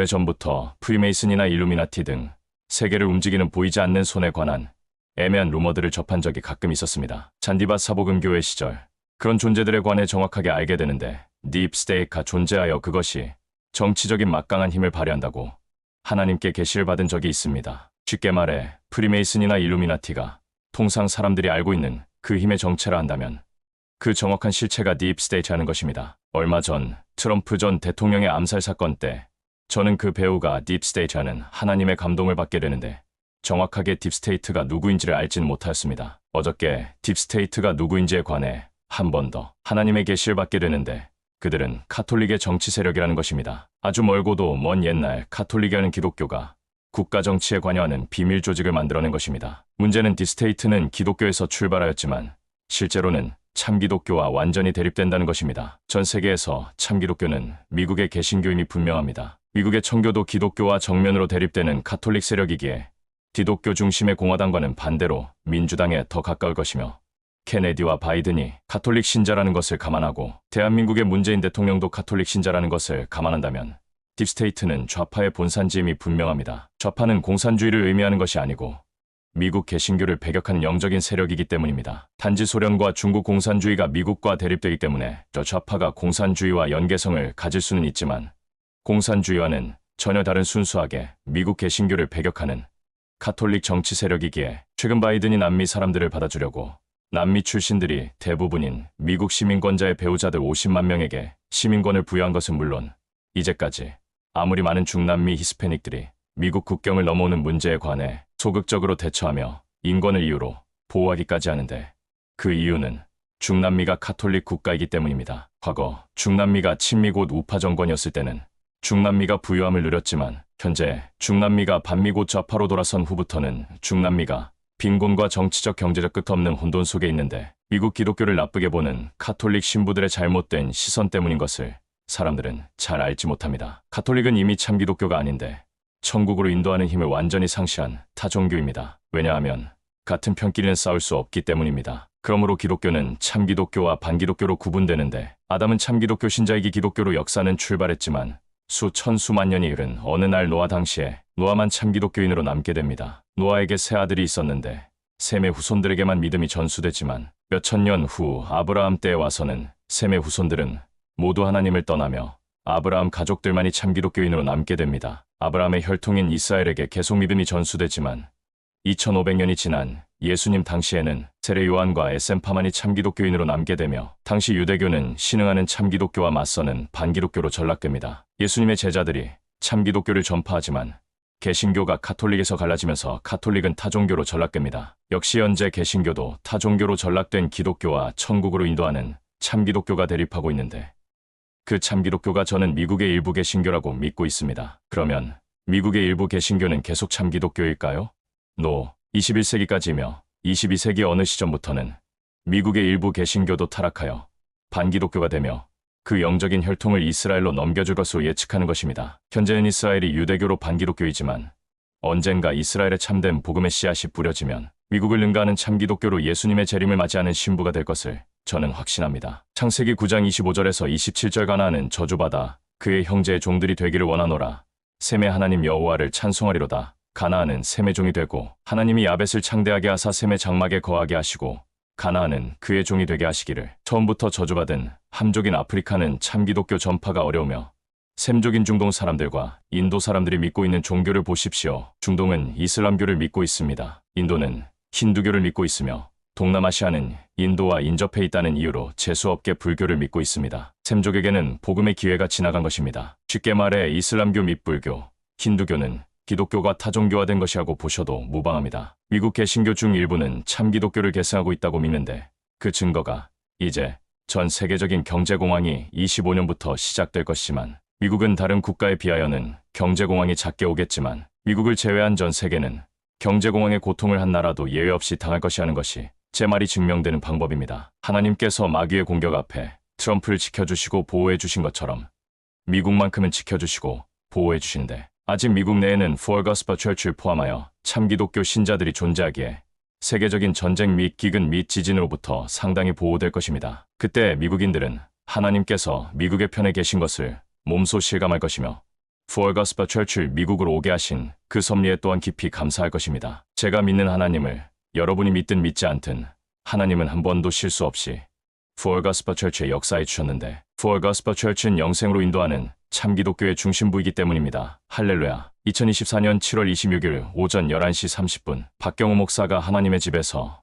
오래전부터 프리메이슨이나 일루미나티 등 세계를 움직이는 보이지 않는 손에 관한 애매한 루머들을 접한 적이 가끔 있었습니다. 잔디밭 사복음교회 시절 그런 존재들에 관해 정확하게 알게 되는데 딥스테이트가 존재하여 그것이 정치적인 막강한 힘을 발휘한다고 하나님께 계시를 받은 적이 있습니다. 쉽게 말해 프리메이슨이나 일루미나티가 통상 사람들이 알고 있는 그 힘의 정체라 한다면 그 정확한 실체가 딥스테이트라는 것입니다. 얼마 전 트럼프 전 대통령의 암살 사건 때 저는 그 배우가 딥스테이트라는 하나님의 감동을 받게 되는데 정확하게 딥스테이트가 누구인지를 알지는 못하였습니다. 어저께 딥스테이트가 누구인지에 관해 한 번 더 하나님의 계시를 받게 되는데 그들은 카톨릭의 정치 세력이라는 것입니다. 아주 멀고도 먼 옛날 카톨릭이라는 기독교가 국가 정치에 관여하는 비밀 조직을 만들어낸 것입니다. 문제는 딥스테이트는 기독교에서 출발하였지만 실제로는 참기독교와 완전히 대립된다는 것입니다. 전 세계에서 참기독교는 미국의 개신교임이 분명합니다. 미국의 청교도 기독교와 정면으로 대립되는 카톨릭 세력이기에 기독교 중심의 공화당과는 반대로 민주당에 더 가까울 것이며 케네디와 바이든이 카톨릭 신자라는 것을 감안하고 대한민국의 문재인 대통령도 카톨릭 신자라는 것을 감안한다면 딥스테이트는 좌파의 본산지임이 분명합니다. 좌파는 공산주의를 의미하는 것이 아니고 미국 개신교를 배격하는 영적인 세력이기 때문입니다. 단지 소련과 중국 공산주의가 미국과 대립되기 때문에 저 좌파가 공산주의와 연계성을 가질 수는 있지만 공산주의와는 전혀 다른 순수하게 미국 개신교를 배격하는 카톨릭 정치 세력이기에 최근 바이든이 남미 사람들을 받아주려고 남미 출신들이 대부분인 미국 시민권자의 배우자들 50만 명에게 시민권을 부여한 것은 물론 이제까지 아무리 많은 중남미 히스패닉들이 미국 국경을 넘어오는 문제에 관해 소극적으로 대처하며 인권을 이유로 보호하기까지 하는데 그 이유는 중남미가 카톨릭 국가이기 때문입니다. 과거 중남미가 친미 곧 우파 정권이었을 때는 중남미가 부유함을 누렸지만 현재 중남미가 반미 곧 좌파로 돌아선 후부터는 중남미가 빈곤과 정치적 경제적 끝없는 혼돈 속에 있는데 미국 기독교를 나쁘게 보는 카톨릭 신부들의 잘못된 시선 때문인 것을 사람들은 잘 알지 못합니다. 카톨릭은 이미 참 기독교가 아닌데 천국으로 인도하는 힘을 완전히 상실한 타종교입니다. 왜냐하면 같은 편끼리는 싸울 수 없기 때문입니다. 그러므로 기독교는 참 기독교와 반기독교로 구분되는데 아담은 참 기독교 신자이기 기독교로 역사는 출발했지만 수천 수만 년이 흐른 어느 날 노아 당시에 노아만 참 기독교인으로 남게 됩니다. 노아에게 세 아들이 있었는데 셈의 후손들에게만 믿음이 전수되지만 몇천 년 후 아브라함 때에 와서는 셈의 후손들은 모두 하나님을 떠나며 아브라함 가족들만이 참 기독교인으로 남게 됩니다. 아브라함의 혈통인 이스라엘에게 계속 믿음이 전수되지만 2500년이 지난 예수님 당시에는 세례 요한과 에센파만이 참 기독교인으로 남게 되며 당시 유대교는 신흥하는 참 기독교와 맞서는 반기독교로 전락됩니다. 예수님의 제자들이 참 기독교를 전파하지만 개신교가 카톨릭에서 갈라지면서 카톨릭은 타종교로 전락됩니다. 역시 현재 개신교도 타종교로 전락된 기독교와 천국으로 인도하는 참 기독교가 대립하고 있는데 그 참 기독교가 저는 미국의 일부 개신교라고 믿고 있습니다. 그러면 미국의 일부 개신교는 계속 참 기독교일까요? No. 21세기까지며 22세기 어느 시점부터는 미국의 일부 개신교도 타락하여 반기독교가 되며 그 영적인 혈통을 이스라엘로 넘겨줄 것으로 예측하는 것입니다. 현재는 이스라엘이 유대교로 반기독교이지만 언젠가 이스라엘에 참된 복음의 씨앗이 뿌려지면 미국을 능가하는 참기독교로 예수님의 재림을 맞이하는 신부가 될 것을 저는 확신합니다. 창세기 9장 25절에서 27절 가나안은 저주받아 그의 형제의 종들이 되기를 원하노라. 셈의 하나님 여호와를 찬송하리로다. 가나안은 셈의 종이 되고 하나님이 야벳을 창대하게 하사 셈의 장막에 거하게 하시고 가나안은 그의 종이 되게 하시기를. 처음부터 저주받은 함족인 아프리카는 참기독교 전파가 어려우며 셈족인 중동 사람들과 인도 사람들이 믿고 있는 종교를 보십시오. 중동은 이슬람교를 믿고 있습니다. 인도는 힌두교를 믿고 있으며 동남아시아는 인도와 인접해 있다는 이유로 재수없게 불교를 믿고 있습니다. 셈족에게는 복음의 기회가 지나간 것입니다. 쉽게 말해 이슬람교 및 불교, 힌두교는 기독교가 타종교화된 것이라고 보셔도 무방합니다. 미국 개신교 중 일부는 참 기독교를 계승하고 있다고 믿는데 그 증거가 이제 전 세계적인 경제공황이 25년부터 시작될 것이지만 미국은 다른 국가에 비하여는 경제공황이 작게 오겠지만 미국을 제외한 전 세계는 경제공황의 고통을 한 나라도 예외 없이 당할 것이라는 것이 제 말이 증명되는 방법입니다. 하나님께서 마귀의 공격 앞에 트럼프를 지켜주시고 보호해 주신 것처럼 미국만큼은 지켜주시고 보호해 주신데 아직 미국 내에는 Full Gospel Church를 포함하여 참기독교 신자들이 존재하기에 세계적인 전쟁 및 기근 및 지진으로부터 상당히 보호될 것입니다. 그때 미국인들은 하나님께서 미국의 편에 계신 것을 몸소 실감할 것이며 푸얼 가스퍼 철출 미국으로 오게 하신 그 섭리에 또한 깊이 감사할 것입니다. 제가 믿는 하나님을 여러분이 믿든 믿지 않든 하나님은 한 번도 실수 없이 푸얼 가스퍼 철치의 역사에 주셨는데 푸얼 가스퍼 철치는 영생으로 인도하는 참 기독교의 중심부이기 때문입니다. 할렐루야. 2024년 7월 26일 오전 11시 30분 박경호 목사가 하나님의 집에서